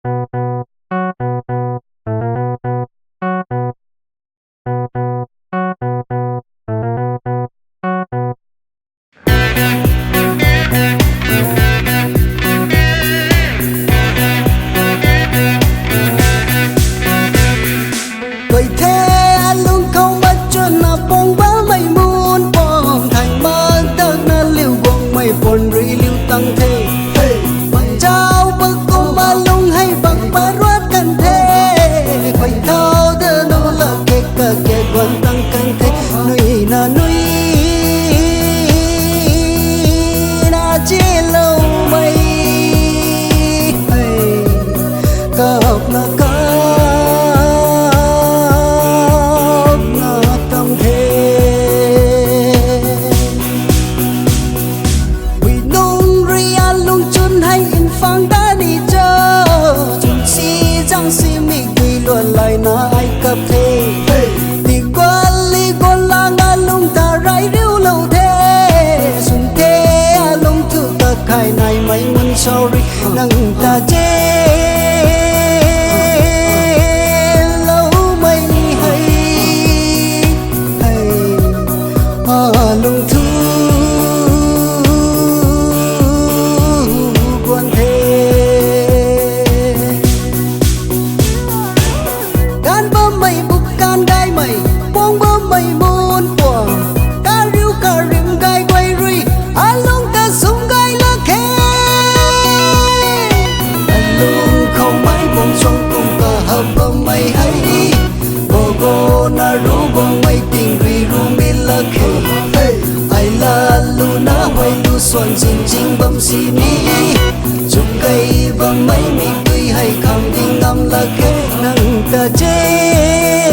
vậy thế anh luôn không bắt cho nào bông bá mây muôn bom thành mơ tơ na liều bông mây phồn rì liều tăng thế trao bức cung ba lung hay bằng ba rót cần thế phải thao đơ nô là kê quan tăng cần thế nuôi na chỉ lâu mây cả học là lại na ai cập thế thì quan ly con la nga lung ta rai riu lâu thế xuân thế lung thư ta khai này mấy muốn sorry nâng ta chê lâu mây hay lung thư quan thế mày bục can gai mày bông bơm mày muôn của cá riu cá rim gai quay ri anh luôn ta súng gai lá khe anh luôn không mãi bông sông cùng cả hợp bơm mày hay go na ru bông mày tình ri ru mi lá khe ai la lu na hoài lu xoan chinh bơm xì mi chụp cây bơm mày mi tươi hay khăm đi ngâm lá khe nâng ta chê